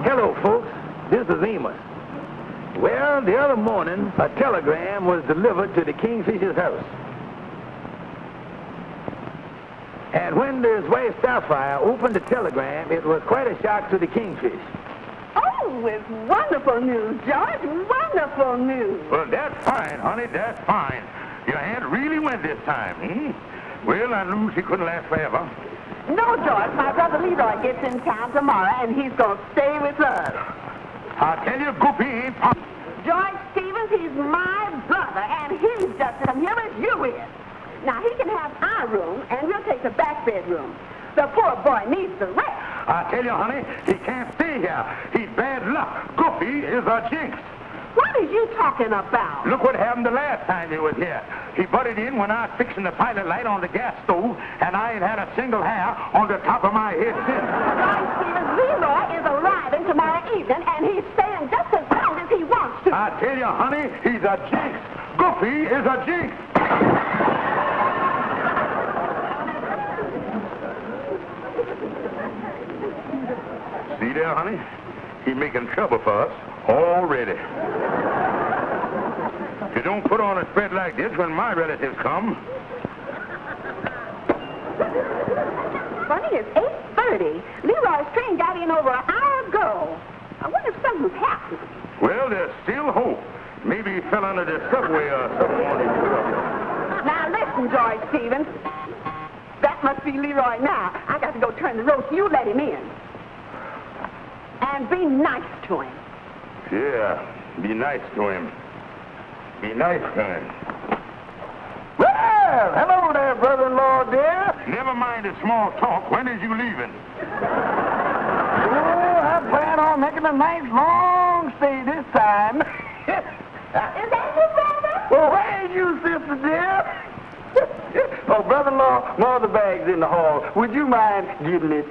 Hello, folks. This is Amos. Well, the other morning, a telegram was delivered to the Kingfisher's house. And when his wife Sapphire opened the telegram, it was quite a shock to the Kingfish. Oh, it's wonderful news, George. Wonderful news. Well, that's fine, honey. That's fine. Your aunt really went this time, hmm? Well, I knew she couldn't last forever. No, George. My brother Leroy gets in town tomorrow, and he's going to stay with us. I tell you, Goofy ain't pop. George Stevens, he's my brother, and he's just as here as you is. Now, he can have our room, and we'll take the back bedroom. The poor boy needs the rest. I tell you, honey, he can't stay here. He's bad luck. Goofy is a jinx. What are you talking about? Look what happened the last time he was here. He butted in when I was fixing the pilot light on the gas stove, and I ain't had a single hair on the top of my head since. George Stevens, Leroy is arriving tomorrow evening, and he's staying just as long as he wants to. I tell you, honey, he's a jinx. Goofy is a jinx. See there, honey? He's making trouble for us already. You don't put on a spread like this when my relatives come. Funny, it's 8:30. Leroy's train got in over an hour ago. I wonder if something's happened. Well, there's still hope. Maybe he fell under the subway or something on his way. Now, listen, George Stevens. That must be Leroy now. I got to go turn the roast. You let him in. And be nice to him. Yeah, be nice to him. Be nice to him. Well, hello there, brother-in-law, dear. Never mind the small talk. When is you leaving? Oh, I plan on making a nice long stay this time. Is that your brother? Well, where are you, sister dear? Oh, brother-in-law, more of the bags in the hall. Would you mind getting it?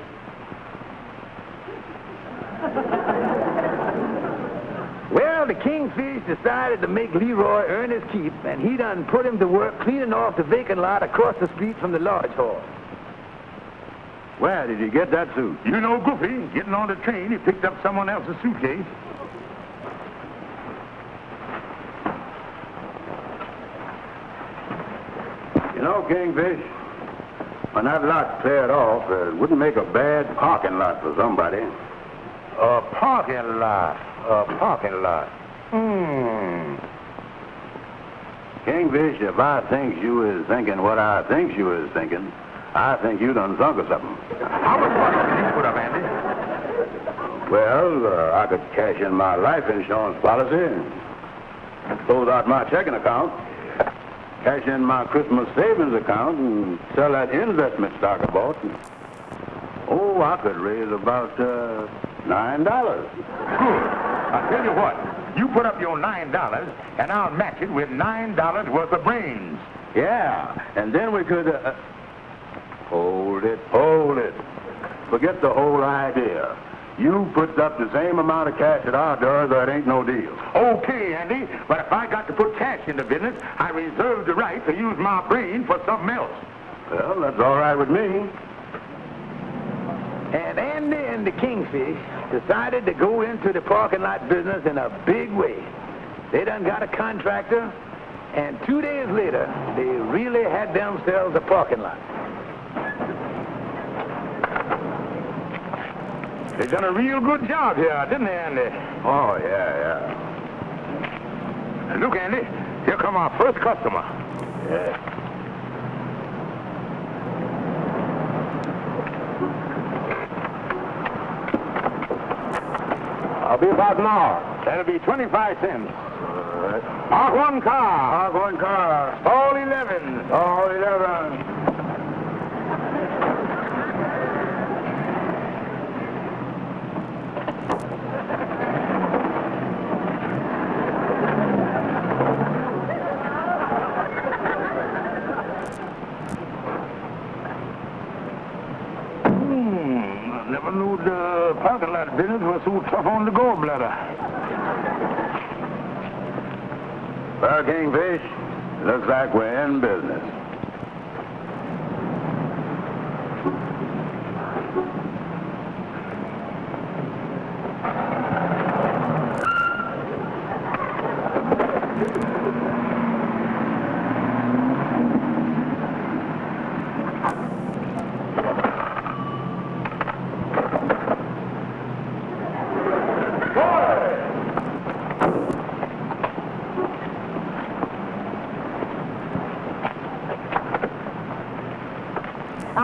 Well, the Kingfish decided to make Leroy earn his keep, and he done put him to work cleaning off the vacant lot across the street from the lodge hall. Where did you get that suit? You know, Goofy, getting on the train, he picked up someone else's suitcase. You know, Kingfish, when that lot's cleared off, it wouldn't make a bad parking lot for somebody. A parking lot. A parking lot. Kingfish, if I think you was thinking what I think you was thinking, I think you done thunk of something. How much money did you put up, Andy? Well, I could cash in my life insurance policy, close out my checking account, cash in my Christmas savings account, and sell that investment stock I bought. Oh, I could raise about $9. Good. I'll tell you what. You put up your $9, and I'll match it with $9 worth of brains. Yeah, and then we could... Hold it. Forget the whole idea. You put up the same amount of cash at our door, that ain't no deal. Okay, Andy, but if I got to put cash in the business, I reserve the right to use my brain for something else. Well, that's all right with me. And Andy and the Kingfish decided to go into the parking lot business in a big way. They done got a contractor, and 2 days later, they really had themselves a parking lot. They done a real good job here, didn't they, Andy? Oh, yeah. Look, Andy, here come our first customer. Yeah. I'll be about an hour. That'll be 25 cents. All right. Park one car. All 11. All 11. Never knew the parking lot business was so tough on the gallbladder. Well, Kingfish, looks like we're in business.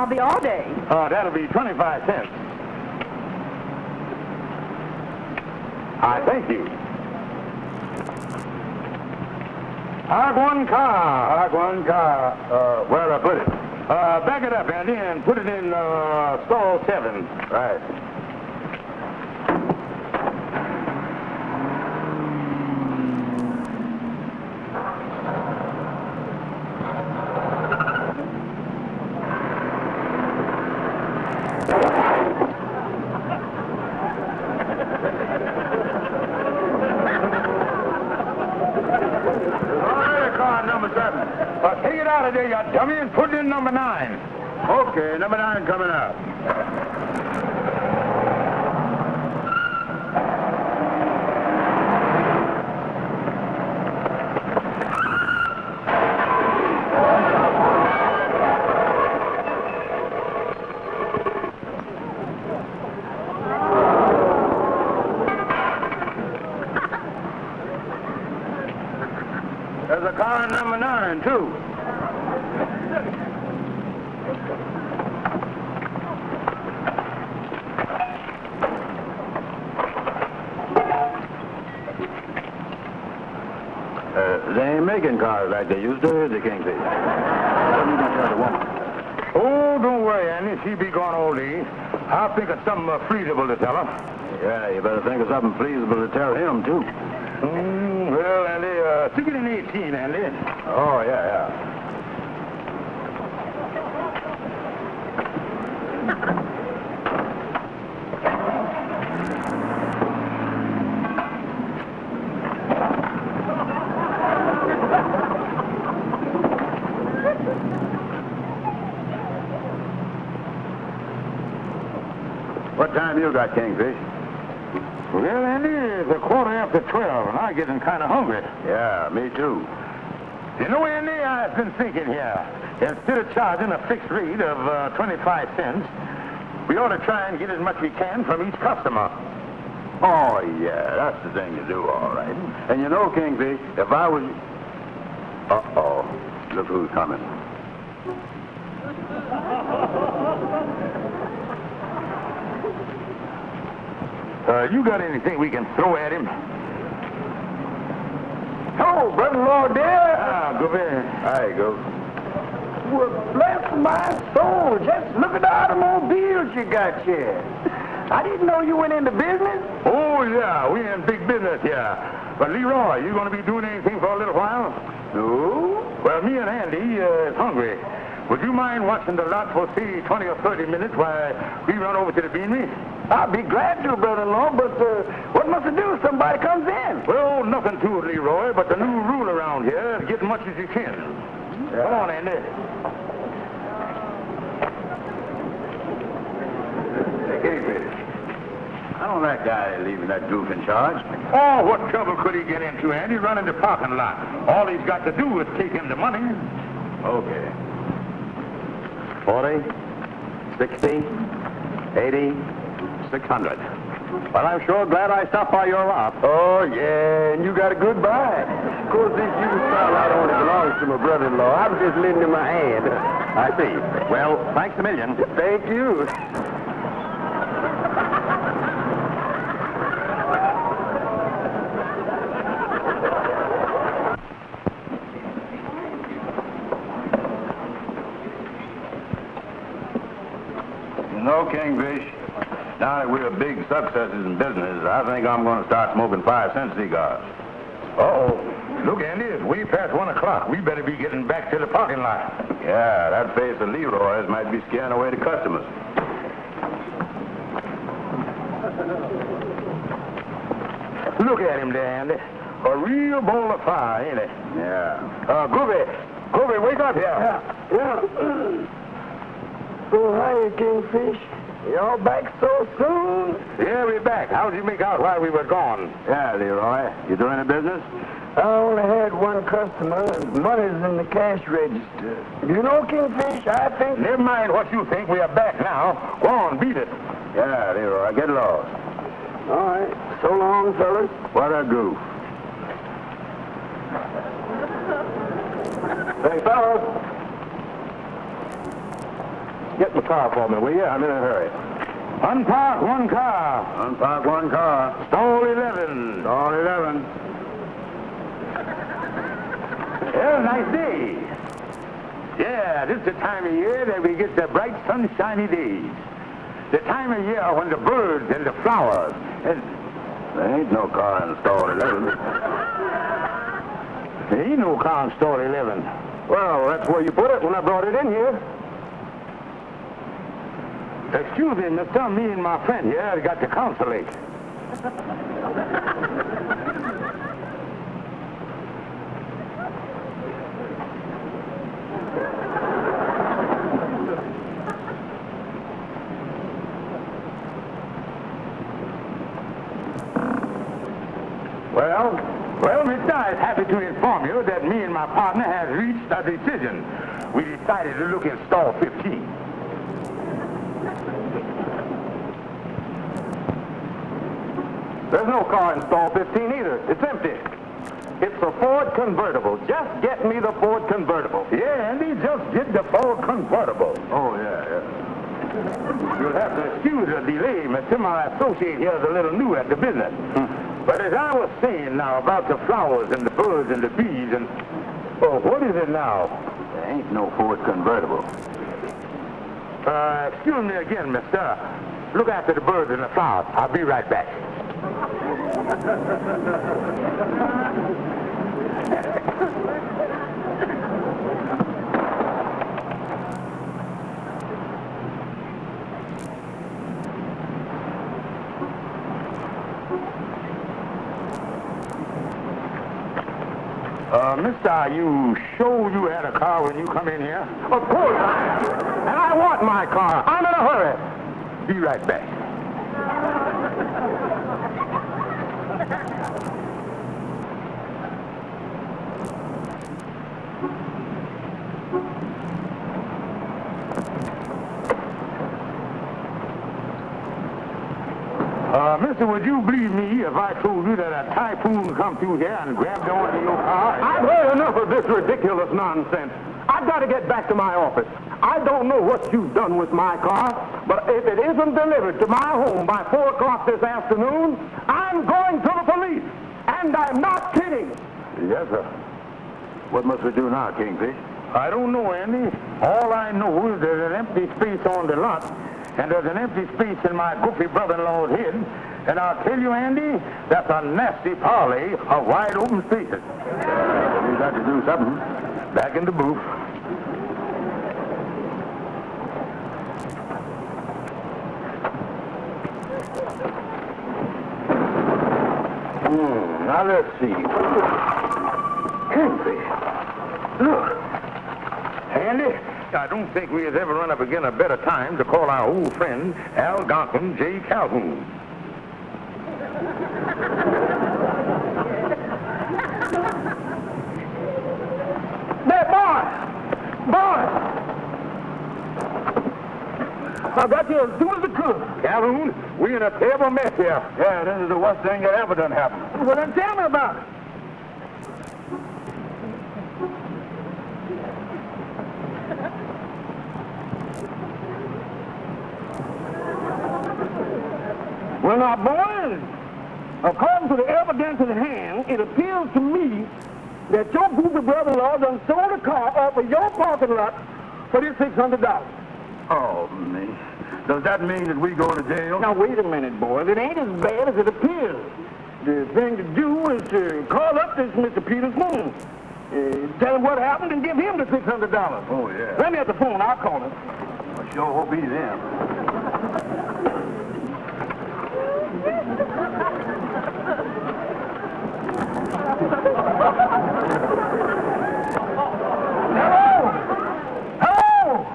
be all day. That'll be 25 cents. I thank you. Hog one car. Where'd I put it? Back it up, Andy, and put it in stall 7. Right. Take it out of there, you dummy, and put it in number 9. Okay, number 9 coming out. There's a car in number 9, too. They ain't making cars like they used to, is they, Kingfish? What are you going to tell the woman? Oh, don't worry, Andy. She be gone all day. I'll think of something feasible to tell her. Yeah, you better think of something feasible to tell him, too. Well, Andy, stick it in 18, Andy. Oh, yeah. What time you got, Kingfish? Well, Andy, it's a quarter after 12, and I'm getting kind of hungry. Yeah, me too. You know, Andy, I've been thinking here. Instead of charging a fixed rate of 25 cents, we ought to try and get as much we can from each customer. Oh, yeah, that's the thing to do, all right. And you know, Kingfish, if I was... Uh-oh, look who's coming. You got anything we can throw at him? Oh, brother-in-law, dear. Go there. There you go. Well, bless my soul. Just look at the automobiles you got here. I didn't know you went into business. Oh, yeah, we in big business here. But, Leroy, you going to be doing anything for a little while? No. Well, me and Andy is hungry. Would you mind watching the lot for, say, 20 or 30 minutes while we run over to the beanery? I'll be glad to, brother-in-law, but what must I do if somebody comes in? Well, nothing to it, Leroy, but the new rule around here is get as much as you can. Yeah. Come on, Andy. Hey, Kingfish, I don't like that guy leaving that goof in charge. Oh, what trouble could he get into, Andy? Running the parking lot. All he's got to do is take him the money. Okay. 40, 60, 80, 600. Well, I'm sure glad I stopped by your lot. Oh, yeah, and you got a good buy. Of course, this used car lot only belongs to my brother-in-law. I was just lending him a hand. I see. Well, thanks a million. Thank you. You know, Kingfish, now that we're big successes in business, I think I'm going to start smoking 5-cent cigars. Uh-oh. Look, Andy, it's way past 1 o'clock. We better be getting back to the parking lot. Yeah, that face of Leroy's might be scaring away the customers. Look at him there, Andy. A real bowl of fire, ain't it? Yeah. Groovy, wake up here. Yeah. Oh, hi, Kingfish. Y'all back so soon? Yeah, we're back. How'd you make out while we were gone? Yeah, Leroy. You doing the business? I only had one customer, and money's in the cash register. You know, Kingfish, I think... Never mind what you think. We are back now. Go on, beat it. Yeah, Leroy. Get lost. All right. So long, fellas. What a goof. Hey, fellas. Get my car for me, will you? I'm in a hurry. Unpark one car. Unpark one car. Stall 11. Stall 11. Yeah, nice day. Yeah, this is the time of year that we get the bright, sunshiny days. The time of year when the birds and the flowers and... There ain't no car in stall 11. There ain't no car in stall 11. Well, that's where you put it when I brought it in here. Excuse me, mister. Me and my friend here got to consulate. Well, mister, I was happy to inform you that me and my partner have reached a decision. We decided to look in stall 15. There's no car in stall 15 either. It's empty. It's a Ford convertible. Just get me the Ford convertible. Yeah, Andy, just get the Ford convertible. Oh, yeah. You'll have to excuse the delay, mister. My associate here is a little new at the business. But as I was saying now about the flowers and the birds and the bees and... Oh, what is it now? There ain't no Ford convertible. Excuse me again, mister. Look after the birds and the flowers. I'll be right back. Mister, are you sure you had a car when you come in here? Of course I am. And I want my car. I'm in a hurry. Be right back. Mister, would you believe me if I told you that a typhoon come through here and grabbed onto your car? I've heard enough of this ridiculous nonsense. I've got to get back to my office. I don't know what you've done with my car, but if it isn't delivered to my home by 4 o'clock this afternoon, I'm going to the police. And I'm not kidding. Yes, sir. What must we do now, Kingfish? I don't know, Andy. All I know is there's an empty space on the lot, and there's an empty space in my goofy brother-in-law's head. And I'll tell you, Andy, that's a nasty parley of wide open spaces. We've got to do something. Back in the booth. Now let's see. Kingfish. Look. Andy, I don't think we has ever run up against a better time to call our old friend Algonquin J. Calhoun. There, boy! I got you as soon as I could. Calhoun, we in a terrible mess here. Yeah, this is the worst thing that ever done happened. Well, then tell me about it. Well, now, boys, according to the evidence in hand, it appears to me that your goofy brother-in-law done sold a car off of your parking lot for this $600. Oh, me. Does that mean that we go to jail? Now, wait a minute, boys. It ain't as bad as it appears. The thing to do is to call up this Mr. Peters' home. Tell him what happened and give him the $600. Oh, yeah. Let me at the phone. I'll call him. I sure hope he's in. Hello!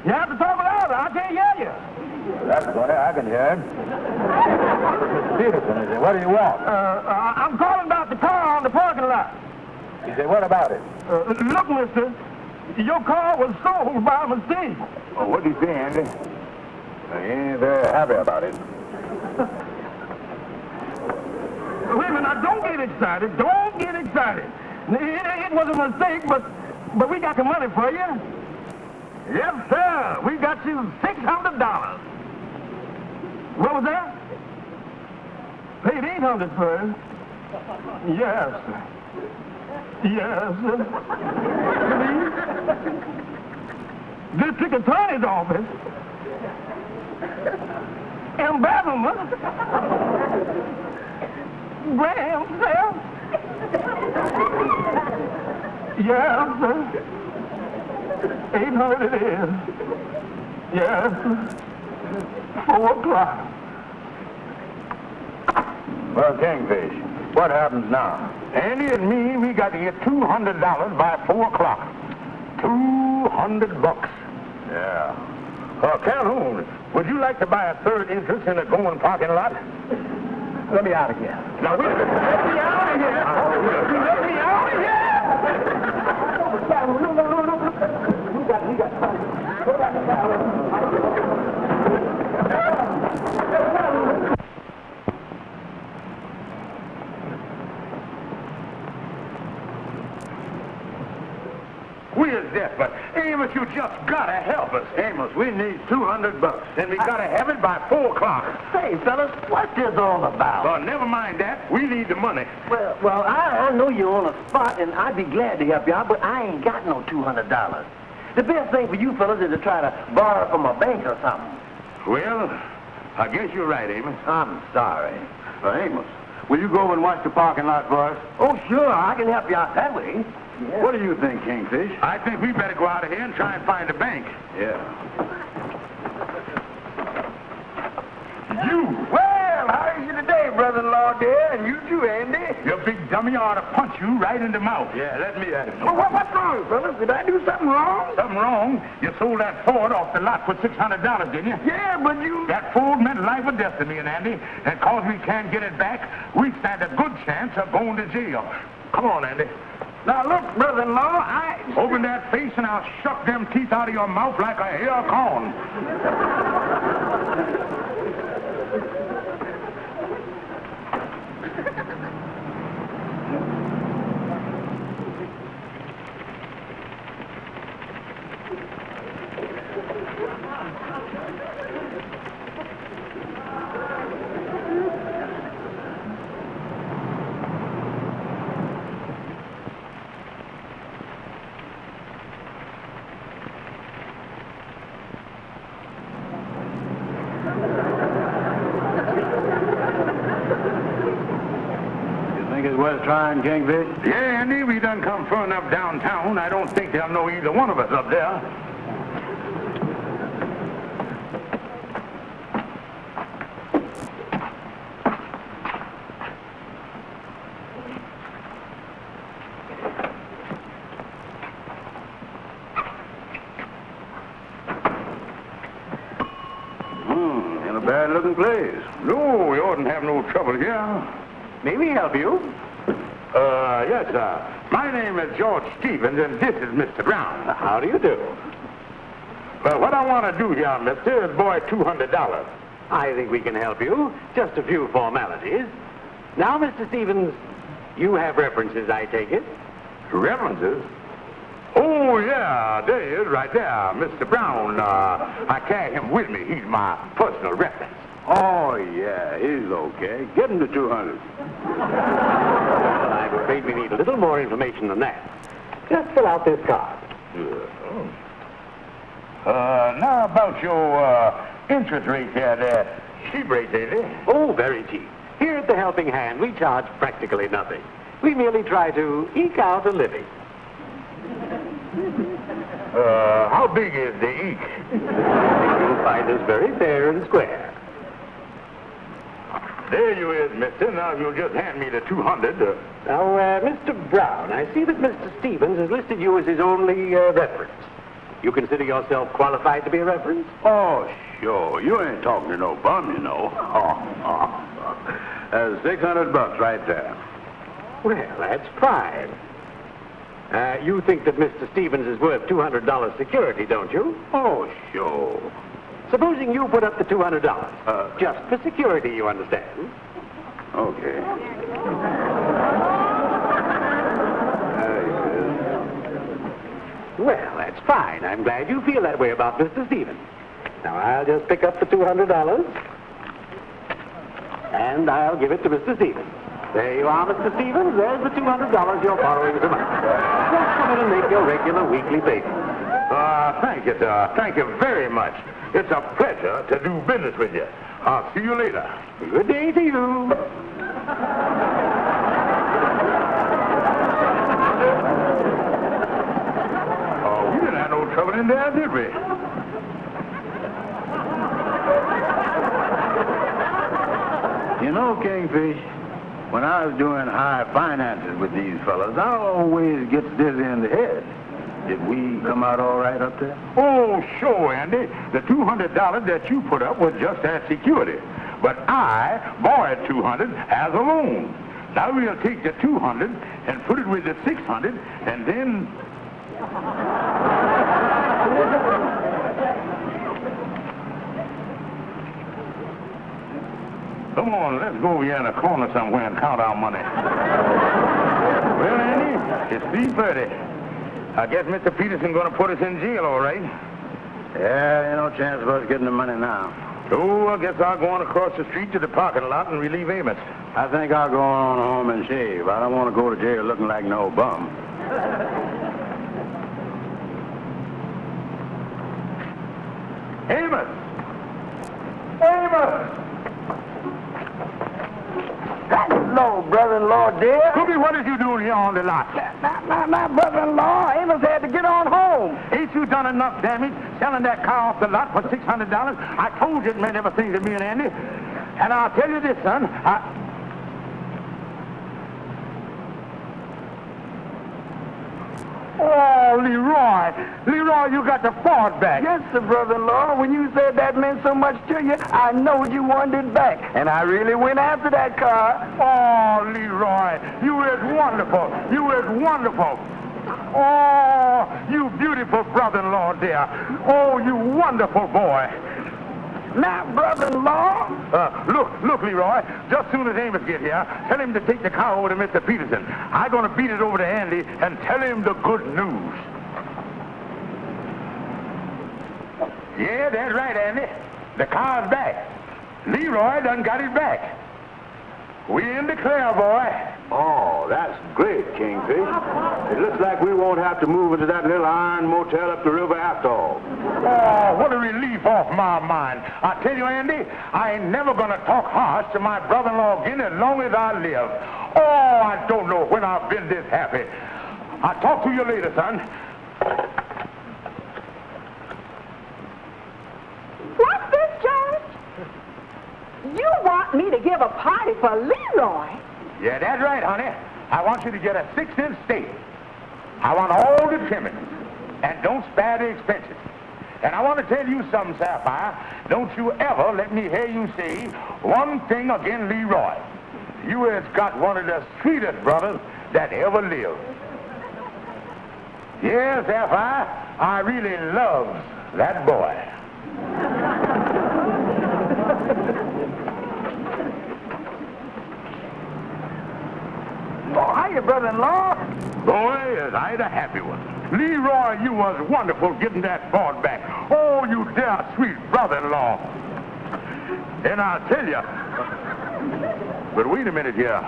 You have to talk louder. I can't hear you. That's funny. I can hear him. Mr. Peterson, is it? What do you want? I'm calling about the car on the parking lot. He said, what about it? Look, mister, your car was sold by mistake. Oh, what did he say, Andy? He ain't very happy about it. Wait a minute, now don't get excited. Don't get excited. It was a mistake, but we got the money for you. Yes, sir. We got you $600. What was that? Paid $800 for it. Yes. Yes. District Attorney's Office. Embezzlement. Grand theft. Yes, sir. 800 it is. Yes. 4 o'clock. Well, Kingfish, what happens now? Andy and me, we got to get $200 by 4 o'clock. $200. Yeah. Calhoun, would you like to buy a third interest in a going parking lot? Let me out of here. Now, wait a minute. Let me out of here. Let me out of here. We're desperate. Amos, you just gotta help us. Amos, we need $200, and we gotta have it by 4 o'clock. Say, fellas, what's this all about? Well, never mind that. We need the money. Well, I know you're on a spot, and I'd be glad to help you out, but I ain't got no $200. The best thing for you fellas is to try to borrow from a bank or something. Well, I guess you're right, Amos. I'm sorry. Amos, will you go over and watch the parking lot for us? Oh, sure, I can help you out that way. Yeah. What do you think, Kingfish? I think we better go out of here and try and find a bank. Yeah. You! Well, how are you today, brother-in-law, dear? And you too, Andy. You big dummy, I ought to punch you right in the mouth. Yeah, let me at it. Well, what's wrong, fellas? Did I do something wrong? Something wrong? You sold that Ford off the lot for $600, didn't you? Yeah, but you... That Ford meant life or death to me and Andy, and cause we can't get it back, we stand a good chance of going to jail. Come on, Andy. Now, look, brother-in-law, Open that face and I'll shuck them teeth out of your mouth like a hair corn. Worth trying, Kingfish? Yeah, Andy, we done come far enough downtown. I don't think they'll know either one of us up there. In a bad-looking place. No, we oughtn't have no trouble here. may we help you? Yes, sir. My name is George Stevens, and this is Mr. Brown. How do you do? Well, what I want to do here, mister, is borrow $200. I think we can help you. Just a few formalities. Now, Mr. Stevens, you have references, I take it? References? Oh, yeah, there he is, right there, Mr. Brown. I carry him with me. He's my personal reference. Oh, yeah, he's okay. Get him to 200. Well, I'm afraid we need a little more information than that. Just fill out this card. Now about your interest rate here, the cheap rate, ain't it? Oh, very cheap. Here at the Helping Hand, we charge practically nothing. We merely try to eke out a living. How big is the eke? You'll find us very fair and square. There you is, mister. Now you'll just hand me the 200. Now, Mr. Brown, I see that Mr. Stevens has listed you as his only reference. You consider yourself qualified to be a reference? Oh, sure. You ain't talking to no bum, you know. That's $600 right there. Well, that's fine. You think that Mr. Stevens is worth $200 security, don't you? Oh, sure. Supposing you put up the $200. Just for security, you understand? Okay. Well, that's fine. I'm glad you feel that way about Mr. Stevens. Now, I'll just pick up the $200, and I'll give it to Mr. Stevens. There you are, Mr. Stevens. There's the $200 you're borrowing from us. Just come in and make your regular weekly payment. Thank you, sir. Thank you very much. It's a pleasure to do business with you. I'll see you later. Good day to you. Oh, we didn't have no trouble in there, did we? You know, Kingfish, when I was doing high finances with these fellas, I always get dizzy in the head. Did we come out all right up there? Oh, sure, Andy. The $200 that you put up was just as security. But I borrowed $200 as a loan. Now we'll take the $200 and put it with the $600, and then... Come on, let's go over here in the corner somewhere and count our money. Well, Andy, it's 3:30. I guess Mr. Peterson going to put us in jail, all right. Yeah, ain't no chance of us getting the money now. Oh, I guess I'll go on across the street to the parking lot and relieve Amos. I think I'll go on home and shave. I don't want to go to jail looking like no bum. Amos! Amos! Hello, brother-in-law, dear. Cookie, what is you doing here on the lot? My brother-in-law, Amos had to get on home. Ain't you done enough damage selling that car off the lot for $600? I told you it meant everything to me and Andy. And I'll tell you this, son. Oh, Leroy. Leroy, you got the Ford back. Yes, sir, brother-in-law. When you said that meant so much to you, I knowed you wanted it back. And I really went after that car. Oh, Leroy, you is wonderful. You is wonderful. Oh, you beautiful brother-in-law, dear. Oh, you wonderful boy. Now, brother-in-law. Look, Leroy, just soon as Amos get here, tell him to take the car over to Mr. Peterson. I'm going to beat it over to Andy and tell him the good news. Yeah, that's right, Andy. The car's back. Leroy done got it back. We in the clear, boy. Oh, that's great, Kingfish. It looks like we won't have to move into that little iron motel up the river after all. Oh, what a relief off my mind. I tell you, Andy, I ain't never going to talk harsh to my brother-in-law again as long as I live. Oh, I don't know when I've been this happy. I'll talk to you later, son. What's this, George? You want me to give a party for Leroy? Yeah, that's right, honey. I want you to get a 6-inch steak. I want all the trimmings. And don't spare the expenses. And I want to tell you something, Sapphire. Don't you ever let me hear you say one thing against Leroy. You has got one of the sweetest brothers that ever lived. Yes, Sapphire, I really love that boy. Oh, hiya, brother-in-law. Boy, is I the happy one. Leroy, you was wonderful getting that Ford back. Oh, you dear sweet brother-in-law. And I'll tell you. But wait a minute here.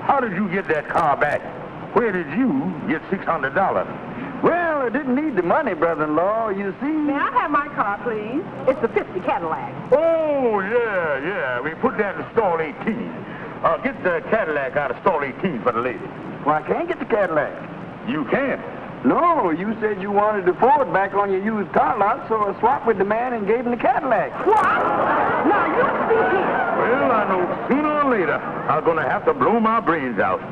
How did you get that car back? Where did you get $600? Well, I didn't need the money, brother-in-law, you see. May I have my car, please? It's the 50 Cadillac. Oh, yeah. We put that in stall 18. Get the Cadillac out of stall 18 for the lady. Well, I can't get the Cadillac. You can't. No, you said you wanted the Ford back on your used car lot, so I swapped with the man and gave him the Cadillac. What? Now, you speak here. Well, I know sooner or later I'm going to have to blow my brains out.